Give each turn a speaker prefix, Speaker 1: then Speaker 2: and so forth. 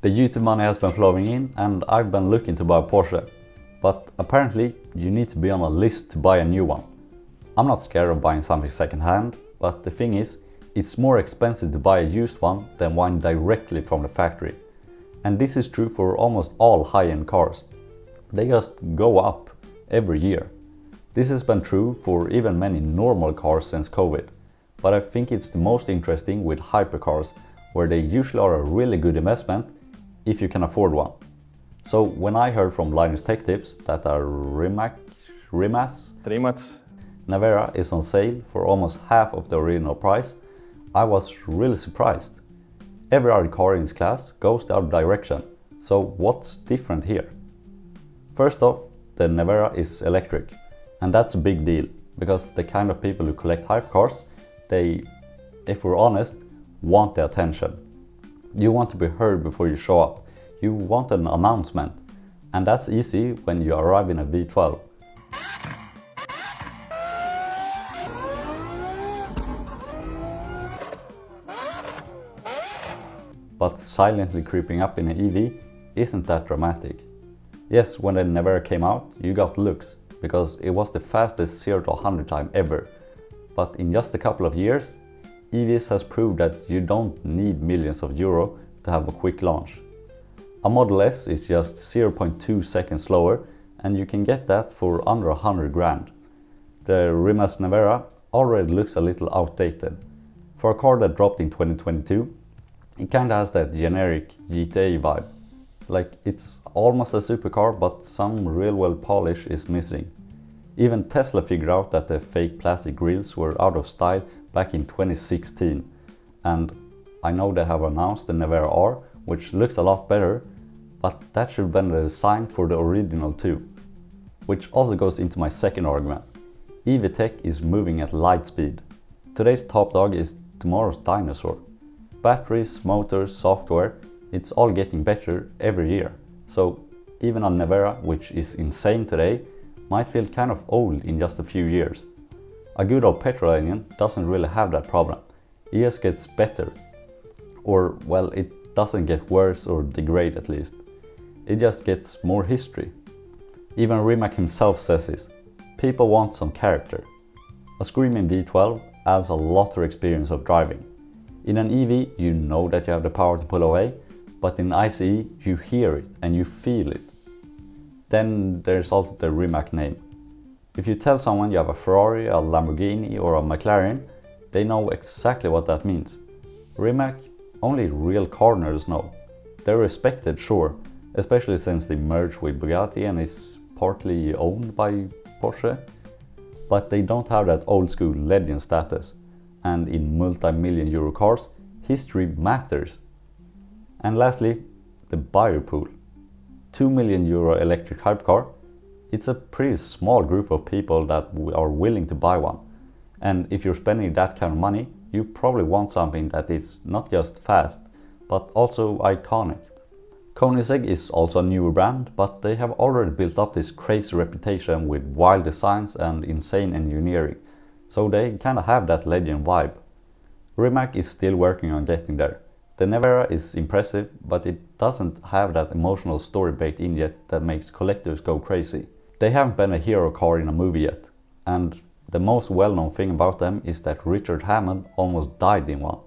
Speaker 1: The YouTube money has been flowing in and I've been looking to buy a Porsche. But apparently you need to be on a list to buy a new one. I'm not scared of buying something second-hand, but the thing is, it's more expensive to buy a used one than one directly from the factory. And this is true for almost all high-end cars. They just go up every year. This has been true for even many normal cars since COVID. But I think it's the most interesting with hypercars, where they usually are a really good investment if you can afford one. So when I heard from Linus Tech Tips that a Rimac Nevera is on sale for almost half of the original price, I was really surprised. Every other car in its class goes the other direction, so what's different here? First off, the Nevera is electric, and that's a big deal, because the kind of people who collect hypercars, they, if we're honest, want the attention. You want to be heard before you show up. You want an announcement, and that's easy when you arrive in a V12. But silently creeping up in an EV isn't that dramatic. Yes, when the Nevera came out, you got looks, because it was the fastest 0 to 100 time ever. But in just a couple of years, EVs has proved that you don't need millions of euro to have a quick launch. A Model S is just 0.2 seconds slower, and you can get that for under 100 grand. The Rimac Nevera already looks a little outdated. For a car that dropped in 2022, it kinda has that generic GTA vibe. Like, it's almost a supercar, but some real well polish is missing. Even Tesla figured out that the fake plastic grills were out of style back in 2016. And I know they have announced the Nevera R, which looks a lot better, but that should have been the design for the original too. Which also goes into my second argument. EV tech is moving at light speed. Today's top dog is tomorrow's dinosaur. Batteries, motors, software, it's all getting better every year. So even a Nevera, which is insane today, might feel kind of old in just a few years. A good old petrol engine doesn't really have that problem. It just gets better. Or, well, it doesn't get worse or degrade at least. It just gets more history. Even Rimac himself says this. People want some character. A screaming V12 adds a lot to experience of driving. In an EV, you know that you have the power to pull away, but in ICE, you hear it and you feel it. Then there's also the Rimac name. If you tell someone you have a Ferrari, a Lamborghini or a McLaren, they know exactly what that means. Rimac, only real car nerds know. They're respected, sure, especially since they merged with Bugatti and is partly owned by Porsche. But they don't have that old school legend status. And in multi-million euro cars, history matters. And lastly, the buyer pool. 2 million euro electric hypercar, it's a pretty small group of people that are willing to buy one. And if you're spending that kind of money, you probably want something that is not just fast, but also iconic. Koenigsegg is also a newer brand, but they have already built up this crazy reputation with wild designs and insane engineering. So they kinda have that legend vibe. Rimac is still working on getting there. The Nevera is impressive, but it doesn't have that emotional story baked in yet that makes collectors go crazy. They haven't been a hero car in a movie yet, and the most well-known thing about them is that Richard Hammond almost died in one.